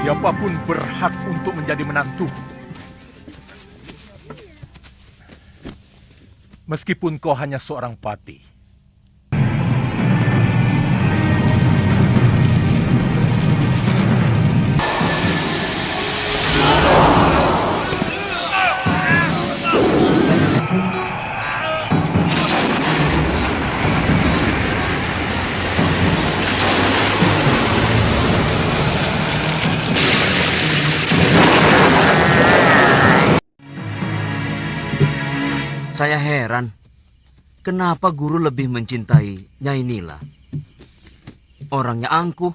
Siapapun berhak untuk menjadi menantuku. Meskipun kau hanya seorang patih. Saya heran, kenapa guru lebih mencintai Nyai Nila? Orangnya angkuh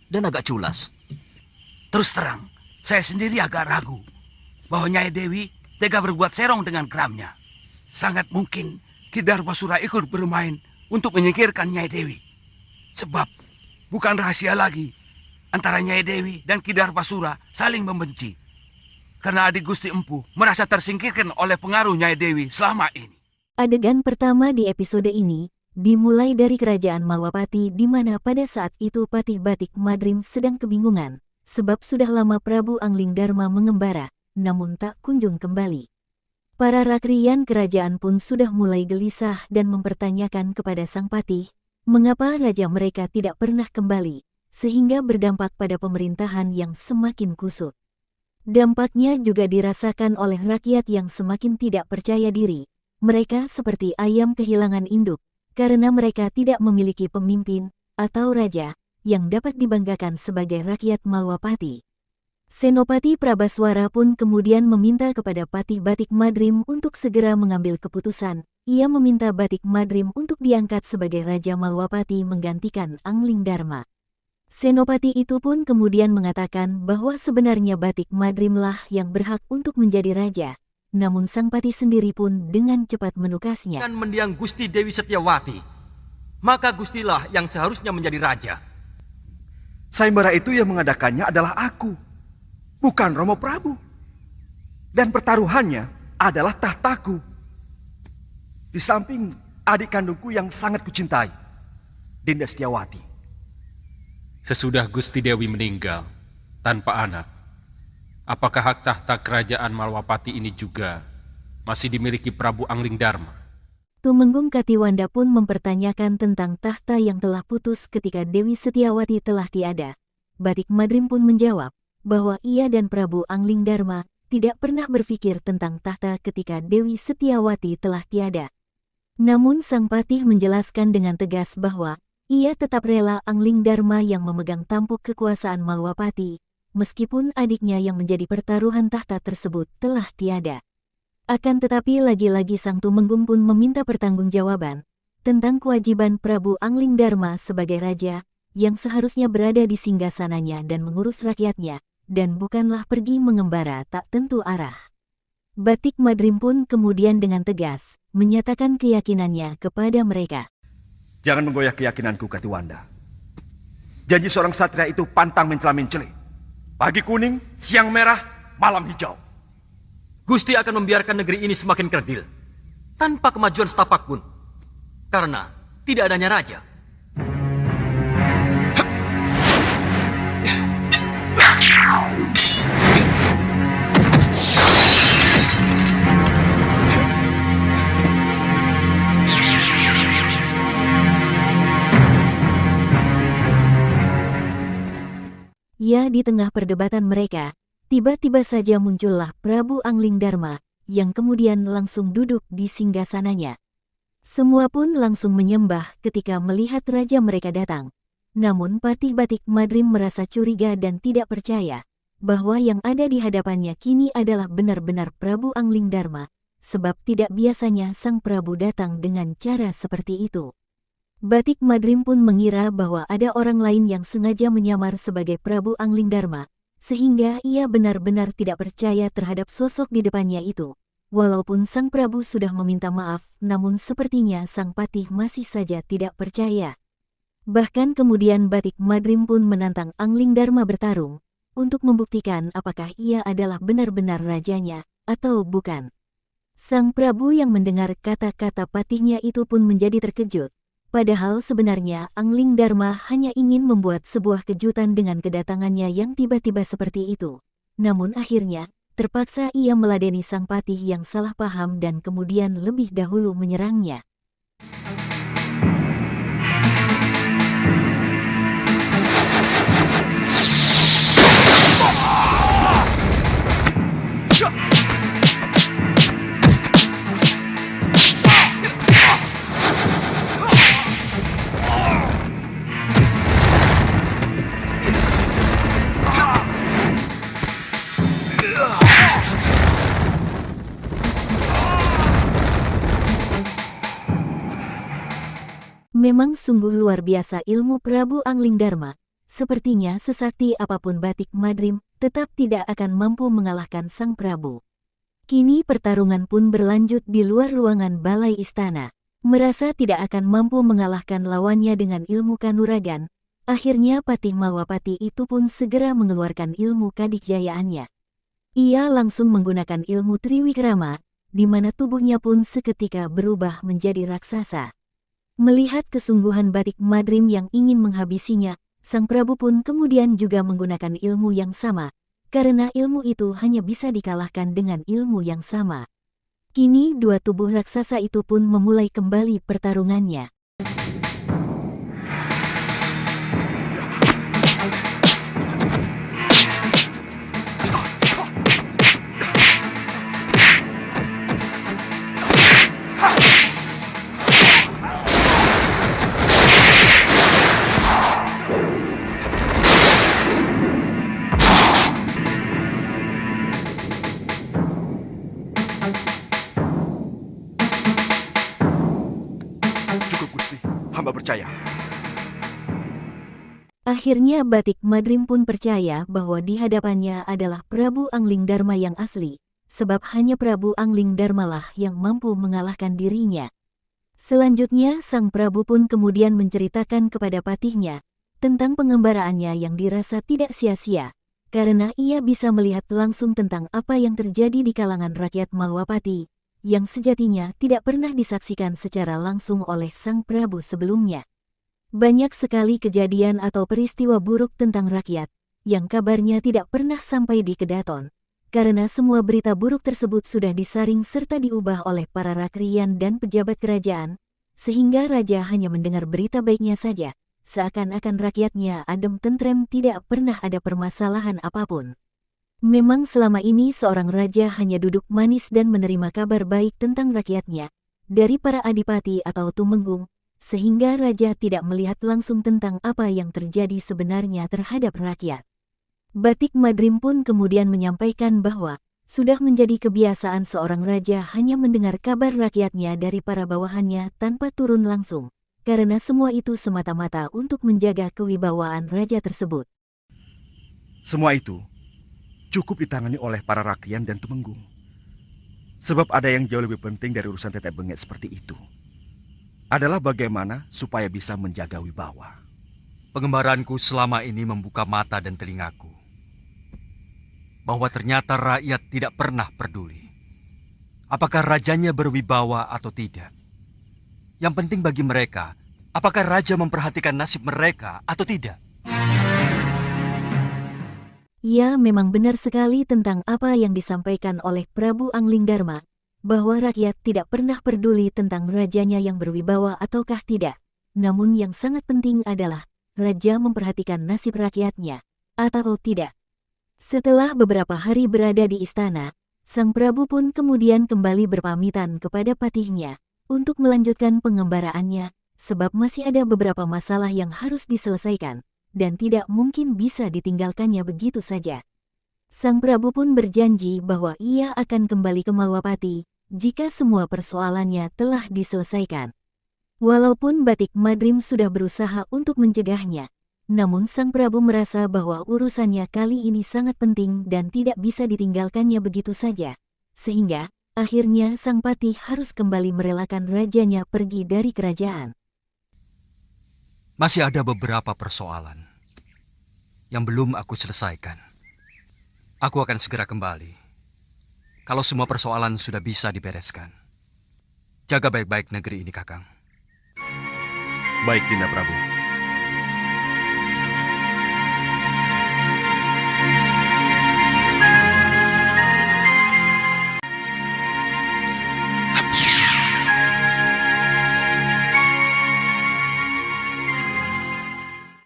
dan agak culas. Terus terang, saya sendiri agak ragu bahwa Nyai Dewi tega berbuat serong dengan geramnya. Sangat mungkin Ki Darbasura ikut bermain untuk menyingkirkan Nyai Dewi. Sebab bukan rahasia lagi antara Nyai Dewi dan Ki Darbasura saling membenci. Karena adik Gusti Empu merasa tersingkirkan oleh pengaruh Nyai Dewi selama ini. Adegan pertama di episode ini dimulai dari kerajaan Malwapati di mana pada saat itu Patih Batik Madrim sedang kebingungan sebab sudah lama Prabu Angling Darma mengembara namun tak kunjung kembali. Para rakrian kerajaan pun sudah mulai gelisah dan mempertanyakan kepada sang patih mengapa raja mereka tidak pernah kembali sehingga berdampak pada pemerintahan yang semakin kusut. Dampaknya juga dirasakan oleh rakyat yang semakin tidak percaya diri. Mereka seperti ayam kehilangan induk, karena mereka tidak memiliki pemimpin atau raja yang dapat dibanggakan sebagai rakyat Malwapati. Senopati Prabaswara pun kemudian meminta kepada Patih Batik Madrim untuk segera mengambil keputusan. Ia meminta Batik Madrim untuk diangkat sebagai Raja Malwapati menggantikan Angling Darma. Senopati itu pun kemudian mengatakan bahwa sebenarnya Batik Madrimlah yang berhak untuk menjadi raja. Namun sang patih sendiri pun dengan cepat menukasnya. Kan mendiang Gusti Dewi Setiawati, maka Gustilah yang seharusnya menjadi raja. Sayembara itu yang mengadakannya adalah aku, bukan Romo Prabu. Dan pertaruhannya adalah tahtaku. Di samping adik kandungku yang sangat kucintai, Dinda Setiawati. Sesudah Gusti Dewi meninggal tanpa anak, apakah hak tahta kerajaan Malwapati ini juga masih dimiliki Prabu Angling Darma? Tumenggung Katiwanda pun mempertanyakan tentang tahta yang telah putus ketika Dewi Setiawati telah tiada. Batik Madrim pun menjawab bahwa ia dan Prabu Angling Darma tidak pernah berpikir tentang tahta ketika Dewi Setiawati telah tiada. Namun sang patih menjelaskan dengan tegas bahwa ia tetap rela Angling Darma yang memegang tampuk kekuasaan Malwapati, meskipun adiknya yang menjadi pertaruhan tahta tersebut telah tiada. Akan tetapi lagi-lagi sang Tumenggung pun meminta pertanggungjawaban tentang kewajiban Prabu Angling Darma sebagai raja yang seharusnya berada di singgasananya dan mengurus rakyatnya, dan bukanlah pergi mengembara tak tentu arah. Batik Madrim pun kemudian dengan tegas menyatakan keyakinannya kepada mereka. Jangan menggoyah keyakinanku, Katiwanda. Janji seorang satria itu pantang mencela-menceli. Pagi kuning, siang merah, malam hijau. Gusti akan membiarkan negeri ini semakin kerdil, tanpa kemajuan setapak pun. Karena tidak adanya raja. Ya, di tengah perdebatan mereka, tiba-tiba saja muncullah Prabu Angling Darma, yang kemudian langsung duduk di singgasananya. Semua pun langsung menyembah ketika melihat raja mereka datang. Namun Patih Batik Madrim merasa curiga dan tidak percaya bahwa yang ada di hadapannya kini adalah benar-benar Prabu Angling Darma, sebab tidak biasanya sang Prabu datang dengan cara seperti itu. Batik Madrim pun mengira bahwa ada orang lain yang sengaja menyamar sebagai Prabu Angling Darma, sehingga ia benar-benar tidak percaya terhadap sosok di depannya itu. Walaupun sang Prabu sudah meminta maaf, namun sepertinya sang patih masih saja tidak percaya. Bahkan kemudian Batik Madrim pun menantang Angling Darma bertarung, untuk membuktikan apakah ia adalah benar-benar rajanya, atau bukan. Sang Prabu yang mendengar kata-kata patihnya itu pun menjadi terkejut, Padahal sebenarnya Angling Dharma hanya ingin membuat sebuah kejutan dengan kedatangannya yang tiba-tiba seperti itu. Namun akhirnya, terpaksa ia meladeni sang patih yang salah paham dan kemudian lebih dahulu menyerangnya. Memang sungguh luar biasa ilmu Prabu Angling Dharma. Sepertinya sesakti apapun Batik Madrim, tetap tidak akan mampu mengalahkan sang Prabu. Kini pertarungan pun berlanjut di luar ruangan balai istana. Merasa tidak akan mampu mengalahkan lawannya dengan ilmu kanuragan, akhirnya Patih Malwapati itu pun segera mengeluarkan ilmu kadikjayaannya. Ia langsung menggunakan ilmu Triwikrama, di mana tubuhnya pun seketika berubah menjadi raksasa. Melihat kesungguhan Batik Madrim yang ingin menghabisinya, sang Prabu pun kemudian juga menggunakan ilmu yang sama, karena ilmu itu hanya bisa dikalahkan dengan ilmu yang sama. Kini dua tubuh raksasa itu pun memulai kembali pertarungannya. Percaya. Akhirnya Batik Madrim pun percaya bahwa di hadapannya adalah Prabu Angling Dharma yang asli, sebab hanya Prabu Angling Dharma lah yang mampu mengalahkan dirinya. Selanjutnya sang Prabu pun kemudian menceritakan kepada patihnya tentang pengembaraannya yang dirasa tidak sia-sia, karena ia bisa melihat langsung tentang apa yang terjadi di kalangan rakyat Malwapati, yang sejatinya tidak pernah disaksikan secara langsung oleh sang Prabu sebelumnya. Banyak sekali kejadian atau peristiwa buruk tentang rakyat, yang kabarnya tidak pernah sampai di Kedaton, karena semua berita buruk tersebut sudah disaring serta diubah oleh para rakrian dan pejabat kerajaan, sehingga raja hanya mendengar berita baiknya saja, seakan-akan rakyatnya adem tentrem tidak pernah ada permasalahan apapun. Memang selama ini seorang raja hanya duduk manis dan menerima kabar baik tentang rakyatnya dari para adipati atau tumenggung, sehingga raja tidak melihat langsung tentang apa yang terjadi sebenarnya terhadap rakyat. Batik Madrim pun kemudian menyampaikan bahwa sudah menjadi kebiasaan seorang raja hanya mendengar kabar rakyatnya dari para bawahannya tanpa turun langsung, karena semua itu semata-mata untuk menjaga kewibawaan raja tersebut. Semua itu cukup ditangani oleh para rakyat dan tumenggung. Sebab ada yang jauh lebih penting dari urusan tetek bengek seperti itu. Adalah bagaimana supaya bisa menjaga wibawa. Pengembaranku selama ini membuka mata dan telingaku. Bahwa ternyata rakyat tidak pernah peduli. Apakah rajanya berwibawa atau tidak. Yang penting bagi mereka, apakah raja memperhatikan nasib mereka atau tidak. Ya, memang benar sekali tentang apa yang disampaikan oleh Prabu Angling Dharma, bahwa rakyat tidak pernah peduli tentang rajanya yang berwibawa ataukah tidak. Namun yang sangat penting adalah, raja memperhatikan nasib rakyatnya, atau tidak. Setelah beberapa hari berada di istana, sang Prabu pun kemudian kembali berpamitan kepada patihnya, untuk melanjutkan pengembaraannya, sebab masih ada beberapa masalah yang harus diselesaikan, dan tidak mungkin bisa ditinggalkannya begitu saja. Sang Prabu pun berjanji bahwa ia akan kembali ke Malwapati jika semua persoalannya telah diselesaikan. Walaupun Batik Madrim sudah berusaha untuk mencegahnya, namun sang Prabu merasa bahwa urusannya kali ini sangat penting dan tidak bisa ditinggalkannya begitu saja. Sehingga, akhirnya sang patih harus kembali merelakan rajanya pergi dari kerajaan. Masih ada beberapa persoalan yang belum aku selesaikan. Aku akan segera kembali kalau semua persoalan sudah bisa dibereskan. Jaga baik-baik negeri ini, Kakang. Baik, Dinda Prabu.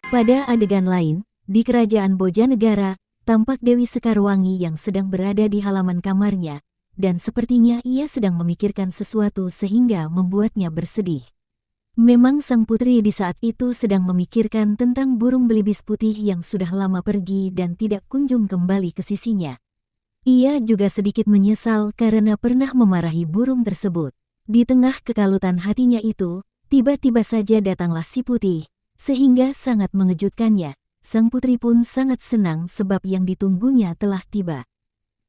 Pada adegan lain, di kerajaan Bojanegara, tampak Dewi Sekarwangi yang sedang berada di halaman kamarnya, dan sepertinya ia sedang memikirkan sesuatu sehingga membuatnya bersedih. Memang sang putri di saat itu sedang memikirkan tentang burung belibis putih yang sudah lama pergi dan tidak kunjung kembali ke sisinya. Ia juga sedikit menyesal karena pernah memarahi burung tersebut. Di tengah kekalutan hatinya itu, tiba-tiba saja datanglah si putih, sehingga sangat mengejutkannya. Sang putri pun sangat senang sebab yang ditunggunya telah tiba.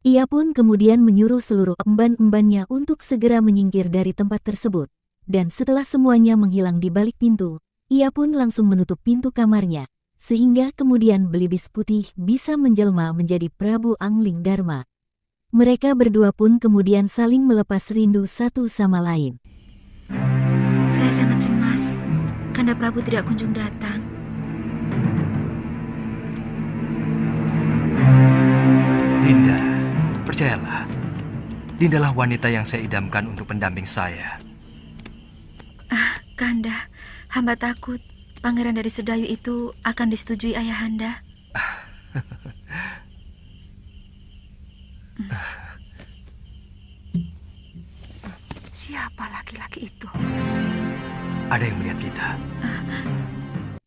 Ia pun kemudian menyuruh seluruh emban-embannya untuk segera menyingkir dari tempat tersebut. Dan setelah semuanya menghilang di balik pintu, ia pun langsung menutup pintu kamarnya, sehingga kemudian belibis putih bisa menjelma menjadi Prabu Angling Dharma. Mereka berdua pun kemudian saling melepas rindu satu sama lain. Saya sangat cemas, Kanda Prabu tidak kunjung datang. Dinda, percayalah. Dindalah wanita yang saya idamkan untuk pendamping saya. Kanda, hamba takut pangeran dari Sedayu itu akan disetujui ayahanda. Siapa laki-laki itu? Ada yang melihat kita.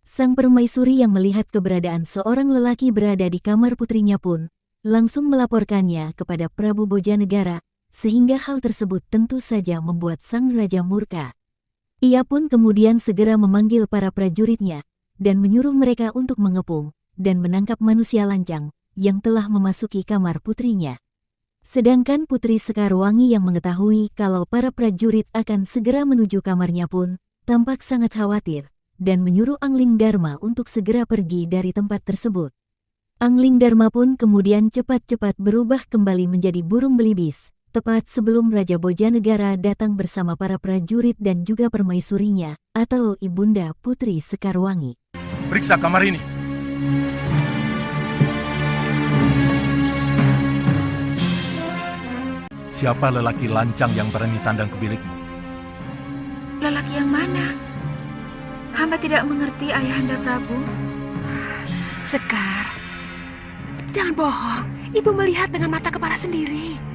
Sang permaisuri yang melihat keberadaan seorang lelaki berada di kamar putrinya pun langsung melaporkannya kepada Prabu Bojanegara, sehingga hal tersebut tentu saja membuat sang raja murka. Ia pun kemudian segera memanggil para prajuritnya dan menyuruh mereka untuk mengepung dan menangkap manusia lancang yang telah memasuki kamar putrinya. Sedangkan Putri Sekarwangi yang mengetahui kalau para prajurit akan segera menuju kamarnya pun tampak sangat khawatir dan menyuruh Angling Dharma untuk segera pergi dari tempat tersebut. Angling Dharma pun kemudian cepat-cepat berubah kembali menjadi burung belibis, tepat sebelum Raja Bojanegara datang bersama para prajurit dan juga permaisurinya, atau Ibunda Putri Sekarwangi. Periksa kamar ini. Siapa lelaki lancang yang berani tandang ke bilikmu? Lelaki yang mana? Hamba tidak mengerti ayahanda Prabu. Sekar, jangan bohong. Ibu melihat dengan mata kepala sendiri.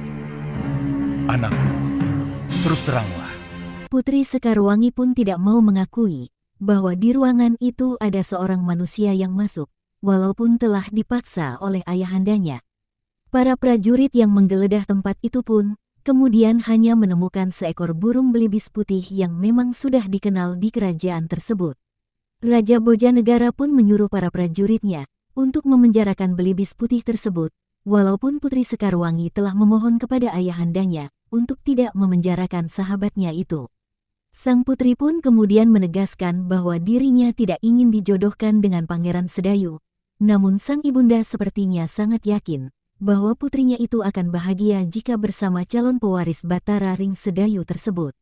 Anakku, terus teranglah. Putri Sekarwangi pun tidak mau mengakui bahwa di ruangan itu ada seorang manusia yang masuk, walaupun telah dipaksa oleh ayahandanya. Para prajurit yang menggeledah tempat itu pun kemudian hanya menemukan seekor burung belibis putih yang memang sudah dikenal di kerajaan tersebut. Raja Bojanegara pun menyuruh para prajuritnya untuk memenjarakan belibis putih tersebut, walaupun Putri Sekarwangi telah memohon kepada ayahandanya untuk tidak memenjarakan sahabatnya itu. Sang putri pun kemudian menegaskan bahwa dirinya tidak ingin dijodohkan dengan Pangeran Sedayu, namun sang ibunda sepertinya sangat yakin bahwa putrinya itu akan bahagia jika bersama calon pewaris Batara Ring Sedayu tersebut.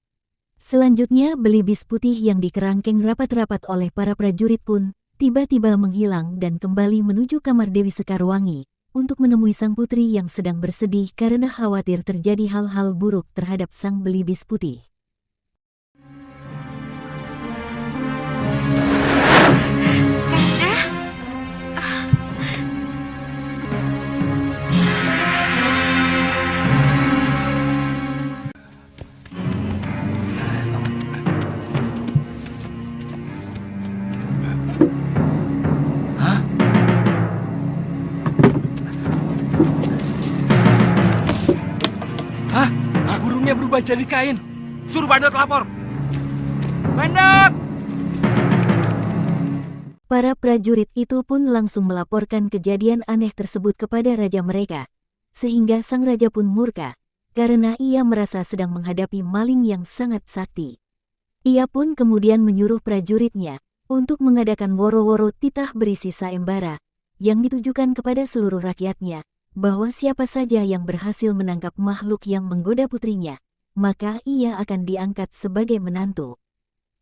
Selanjutnya belibis putih yang dikerangkeng rapat-rapat oleh para prajurit pun tiba-tiba menghilang dan kembali menuju kamar Dewi Sekarwangi untuk menemui sang putri yang sedang bersedih karena khawatir terjadi hal-hal buruk terhadap sang belibis putih. Burungnya berubah jadi kain. Suruh Bandot lapor. Bandot! Para prajurit itu pun langsung melaporkan kejadian aneh tersebut kepada raja mereka, sehingga sang raja pun murka, karena ia merasa sedang menghadapi maling yang sangat sakti. Ia pun kemudian menyuruh prajuritnya untuk mengadakan woro-woro titah berisi saembara, yang ditujukan kepada seluruh rakyatnya, bahwa siapa saja yang berhasil menangkap makhluk yang menggoda putrinya, maka ia akan diangkat sebagai menantu.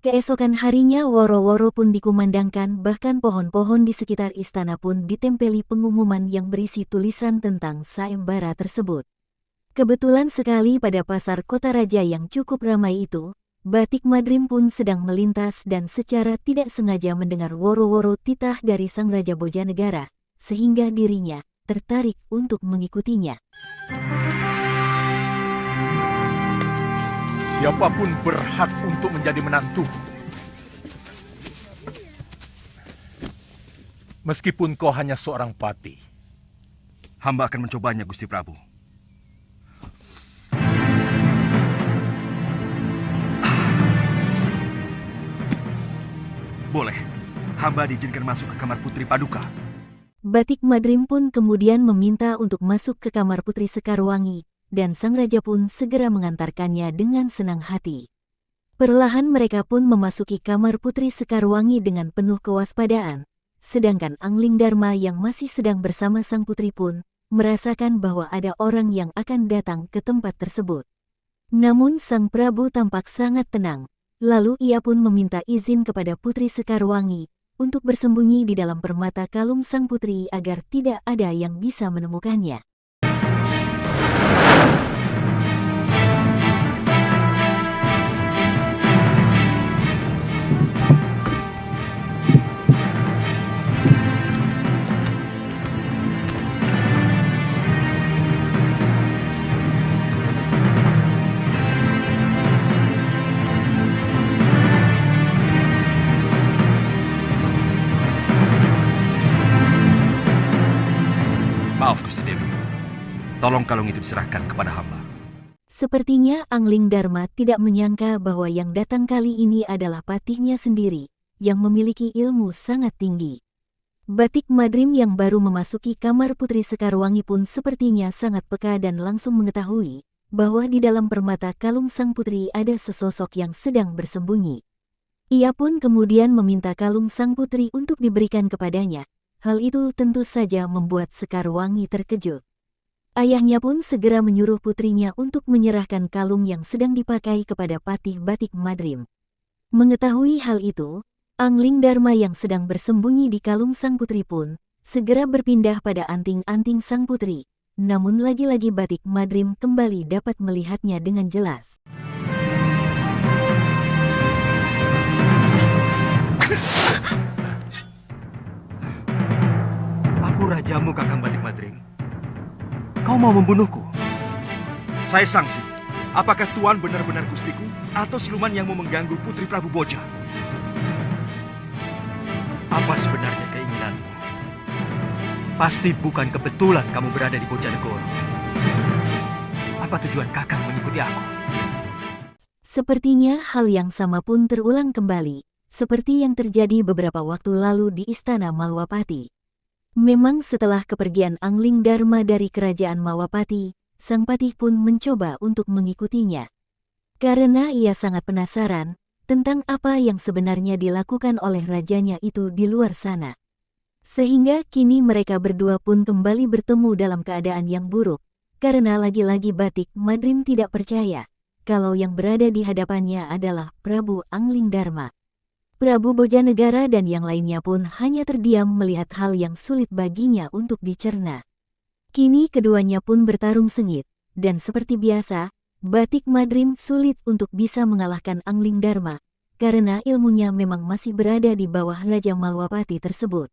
Keesokan harinya woro-woro pun dikumandangkan, bahkan pohon-pohon di sekitar istana pun ditempeli pengumuman yang berisi tulisan tentang sayembara tersebut. Kebetulan sekali pada pasar kota raja yang cukup ramai itu, Batik Madrim pun sedang melintas dan secara tidak sengaja mendengar woro-woro titah dari sang Raja Bojanegara, sehingga dirinya tertarik untuk mengikutinya. Siapapun berhak untuk menjadi menantuku. Meskipun kau hanya seorang patih. Hamba akan mencobanya, Gusti Prabu. Boleh, hamba diizinkan masuk ke kamar Putri Paduka. Batik Madrim pun kemudian meminta untuk masuk ke kamar Putri Sekarwangi, dan sang raja pun segera mengantarkannya dengan senang hati. Perlahan mereka pun memasuki kamar Putri Sekarwangi dengan penuh kewaspadaan, sedangkan Angling Dharma yang masih sedang bersama sang putri pun merasakan bahwa ada orang yang akan datang ke tempat tersebut. Namun sang Prabu tampak sangat tenang. Lalu ia pun meminta izin kepada Putri Sekarwangi untuk bersembunyi di dalam permata kalung sang putri agar tidak ada yang bisa menemukannya. Maaf, Gusti Dewi. Tolong kalung itu diserahkan kepada hamba. Sepertinya Angling Dharma tidak menyangka bahwa yang datang kali ini adalah patihnya sendiri, yang memiliki ilmu sangat tinggi. Batik Madrim yang baru memasuki kamar Putri Sekarwangi pun sepertinya sangat peka dan langsung mengetahui bahwa di dalam permata kalung sang putri ada sesosok yang sedang bersembunyi. Ia pun kemudian meminta kalung sang putri untuk diberikan kepadanya. Hal itu tentu saja membuat Sekarwangi terkejut. Ayahnya pun segera menyuruh putrinya untuk menyerahkan kalung yang sedang dipakai kepada Patih Batik Madrim. Mengetahui hal itu, Angling Dharma yang sedang bersembunyi di kalung sang putri pun segera berpindah pada anting-anting sang putri. Namun lagi-lagi Batik Madrim kembali dapat melihatnya dengan jelas. Aku rajamu, Kakang Batik Madrim. Kau mau membunuhku? Saya sangsi. Apakah Tuan benar-benar gustiku atau siluman yang mau mengganggu Putri Prabu Boja? Apa sebenarnya keinginanmu? Pasti bukan kebetulan kamu berada di Bojanegoro. Apa tujuan Kakang mengikuti aku? Sepertinya hal yang sama pun terulang kembali, seperti yang terjadi beberapa waktu lalu di Istana Malwapati. Memang setelah kepergian Angling Dharma dari kerajaan Malwapati, sang patih pun mencoba untuk mengikutinya. Karena ia sangat penasaran tentang apa yang sebenarnya dilakukan oleh rajanya itu di luar sana. Sehingga kini mereka berdua pun kembali bertemu dalam keadaan yang buruk, karena lagi-lagi Batik Madrim tidak percaya kalau yang berada di hadapannya adalah Prabu Angling Dharma. Prabu Bojanegara dan yang lainnya pun hanya terdiam melihat hal yang sulit baginya untuk dicerna. Kini keduanya pun bertarung sengit, dan seperti biasa, Batik Madrim sulit untuk bisa mengalahkan Angling Dharma, karena ilmunya memang masih berada di bawah Raja Malwapati tersebut.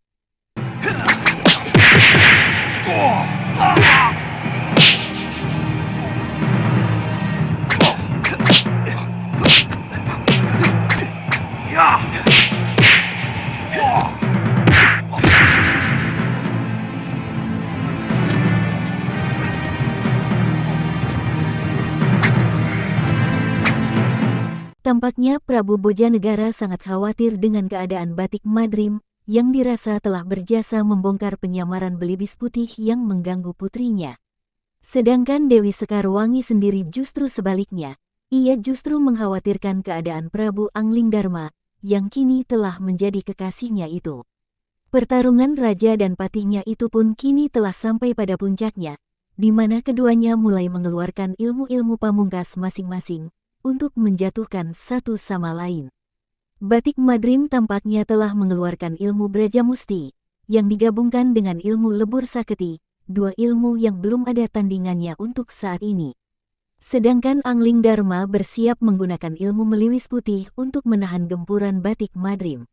Tampaknya Prabu Bojanegara sangat khawatir dengan keadaan Batik Madrim yang dirasa telah berjasa membongkar penyamaran belibis putih yang mengganggu putrinya. Sedangkan Dewi Sekarwangi sendiri justru sebaliknya, ia justru mengkhawatirkan keadaan Prabu Angling Dharma yang kini telah menjadi kekasihnya itu. Pertarungan raja dan patihnya itu pun kini telah sampai pada puncaknya, di mana keduanya mulai mengeluarkan ilmu-ilmu pamungkas masing-masing untuk menjatuhkan satu sama lain. Batik Madrim tampaknya telah mengeluarkan ilmu Braja Musti, yang digabungkan dengan ilmu Lebur Saketi, dua ilmu yang belum ada tandingannya untuk saat ini. Sedangkan Angling Dharma bersiap menggunakan ilmu Meliwis Putih untuk menahan gempuran Batik Madrim.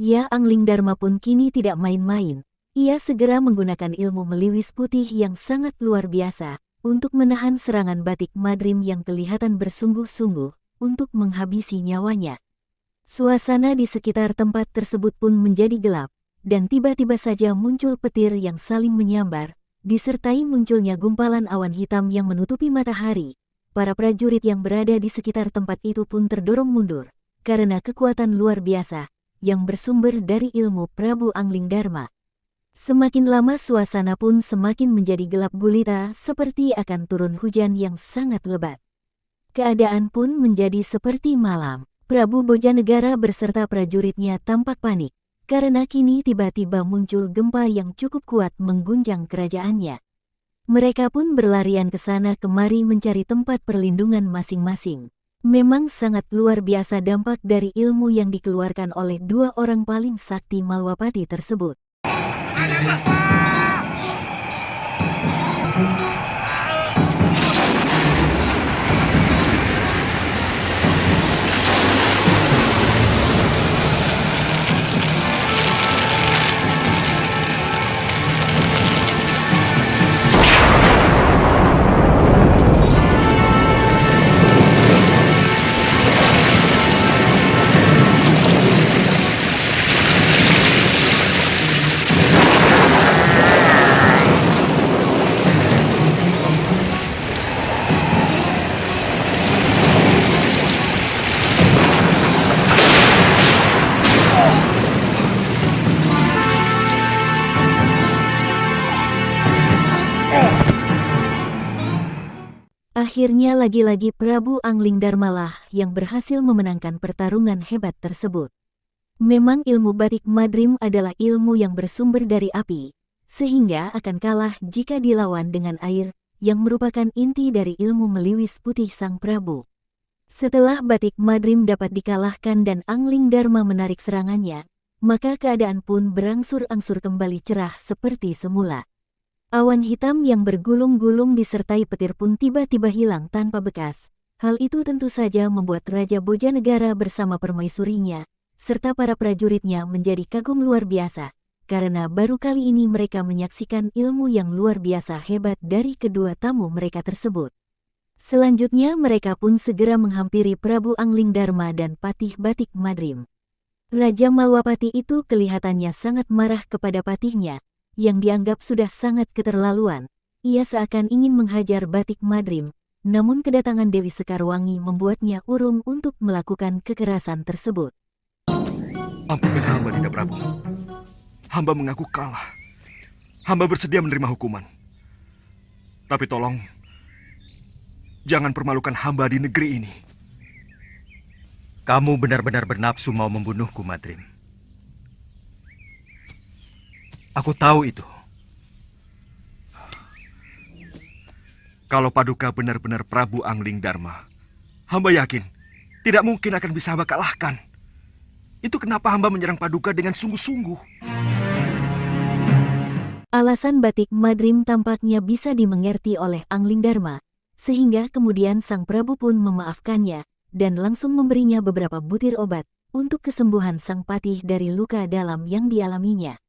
Ya, Angling Dharma pun kini tidak main-main. Ia segera menggunakan ilmu Meliwis Putih yang sangat luar biasa untuk menahan serangan Batik Madrim yang kelihatan bersungguh-sungguh untuk menghabisi nyawanya. Suasana di sekitar tempat tersebut pun menjadi gelap, dan tiba-tiba saja muncul petir yang saling menyambar, disertai munculnya gumpalan awan hitam yang menutupi matahari. Para prajurit yang berada di sekitar tempat itu pun terdorong mundur, karena kekuatan luar biasa yang bersumber dari ilmu Prabu Angling Dharma. Semakin lama suasana pun semakin menjadi gelap gulita seperti akan turun hujan yang sangat lebat. Keadaan pun menjadi seperti malam. Prabu Bojanegara beserta prajuritnya tampak panik, karena kini tiba-tiba muncul gempa yang cukup kuat mengguncang kerajaannya. Mereka pun berlarian ke sana kemari mencari tempat perlindungan masing-masing. Memang sangat luar biasa dampak dari ilmu yang dikeluarkan oleh dua orang paling sakti Malwapati tersebut. Akhirnya lagi-lagi Prabu Angling Dharma lah yang berhasil memenangkan pertarungan hebat tersebut. Memang ilmu Batik Madrim adalah ilmu yang bersumber dari api, sehingga akan kalah jika dilawan dengan air, yang merupakan inti dari ilmu Meliwis Putih Sang Prabu. Setelah Batik Madrim dapat dikalahkan dan Angling Dharma menarik serangannya, maka keadaan pun berangsur-angsur kembali cerah seperti semula. Awan hitam yang bergulung-gulung disertai petir pun tiba-tiba hilang tanpa bekas. Hal itu tentu saja membuat Raja Bojanegara bersama permaisurinya, serta para prajuritnya menjadi kagum luar biasa, karena baru kali ini mereka menyaksikan ilmu yang luar biasa hebat dari kedua tamu mereka tersebut. Selanjutnya mereka pun segera menghampiri Prabu Angling Dharma dan Patih Batik Madrim. Raja Malwapati itu kelihatannya sangat marah kepada patihnya, yang dianggap sudah sangat keterlaluan. Ia seakan ingin menghajar Batik Madrim, namun kedatangan Dewi Sekarwangi membuatnya urung untuk melakukan kekerasan tersebut. Ampunkan hamba, Dinda Prabu. Hamba mengaku kalah. Hamba bersedia menerima hukuman. Tapi tolong, jangan permalukan hamba di negeri ini. Kamu benar-benar bernafsu mau membunuhku, Madrim. Aku tahu itu. Kalau Paduka benar-benar Prabu Angling Dharma, hamba yakin tidak mungkin akan bisa hamba kalahkan. Itu kenapa hamba menyerang Paduka dengan sungguh-sungguh. Alasan Batik Madrim tampaknya bisa dimengerti oleh Angling Dharma, sehingga kemudian Sang Prabu pun memaafkannya dan langsung memberinya beberapa butir obat untuk kesembuhan sang patih dari luka dalam yang dialaminya.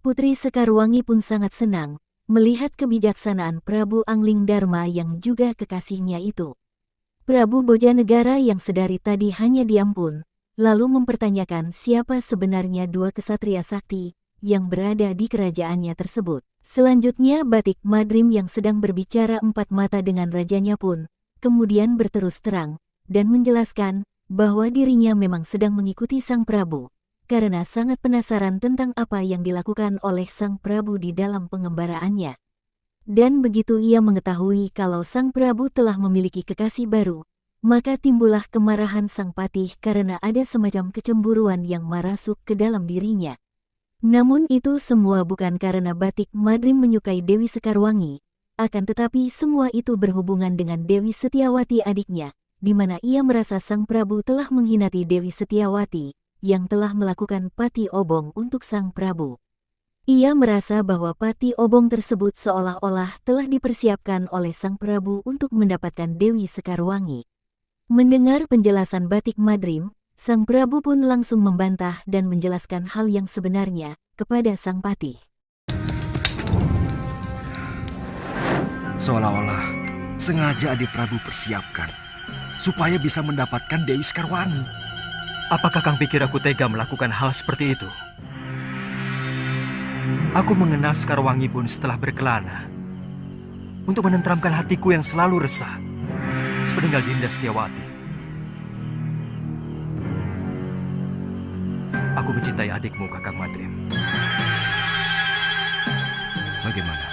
Putri Sekarwangi pun sangat senang melihat kebijaksanaan Prabu Angling Dharma yang juga kekasihnya itu. Prabu Bojanegara yang sedari tadi hanya diam pun, lalu mempertanyakan siapa sebenarnya dua kesatria sakti yang berada di kerajaannya tersebut. Selanjutnya Batik Madrim yang sedang berbicara empat mata dengan rajanya pun kemudian berterus terang dan menjelaskan bahwa dirinya memang sedang mengikuti Sang Prabu karena sangat penasaran tentang apa yang dilakukan oleh Sang Prabu di dalam pengembaraannya. Dan begitu ia mengetahui kalau Sang Prabu telah memiliki kekasih baru, maka timbullah kemarahan Sang Patih karena ada semacam kecemburuan yang merasuk ke dalam dirinya. Namun itu semua bukan karena Batik Madrim menyukai Dewi Sekarwangi, akan tetapi semua itu berhubungan dengan Dewi Setiawati adiknya, di mana ia merasa Sang Prabu telah mengkhianati Dewi Setiawati yang telah melakukan pati obong untuk Sang Prabu. Ia merasa bahwa pati obong tersebut seolah-olah telah dipersiapkan oleh Sang Prabu untuk mendapatkan Dewi Sekarwangi. Mendengar penjelasan Batik Madrim, Sang Prabu pun langsung membantah dan menjelaskan hal yang sebenarnya kepada Sang Patih. Seolah-olah sengaja Adi Prabu persiapkan supaya bisa mendapatkan Dewi Sekarwangi. Apakah Kang pikir aku tega melakukan hal seperti itu? Aku mengenal Sekarwangi pun setelah berkelana untuk menenteramkan hatiku yang selalu resah, sepeninggal Dinda Setiawati. Aku mencintai adikmu, Kakang Madrim. Bagaimana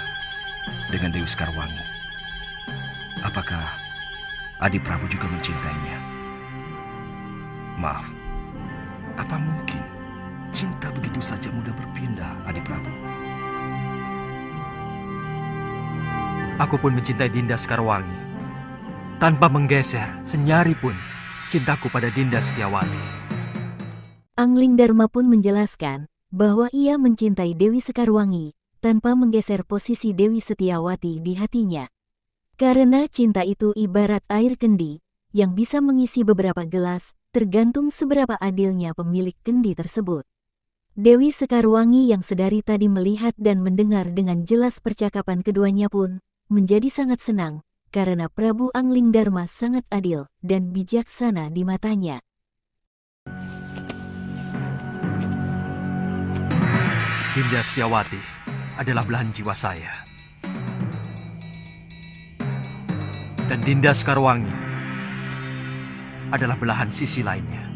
dengan Dewi Sekarwangi? Apakah Adi Prabu juga mencintainya? Maaf, apa mungkin cinta begitu saja mudah berpindah, Adi Prabu? Aku pun mencintai Dinda Sekarwangi. Tanpa menggeser senyari pun cintaku pada Dinda Setiawati. Angling Dharma pun menjelaskan bahwa ia mencintai Dewi Sekarwangi tanpa menggeser posisi Dewi Setiawati di hatinya. Karena cinta itu ibarat air kendi yang bisa mengisi beberapa gelas, tergantung seberapa adilnya pemilik kendi tersebut. Dewi Sekarwangi yang sedari tadi melihat dan mendengar dengan jelas percakapan keduanya pun menjadi sangat senang karena Prabu Angling Dharma sangat adil dan bijaksana di matanya. Dinda Setiawati adalah belahan jiwa saya. Dan Dinda Sekarwangi adalah belahan sisi lainnya.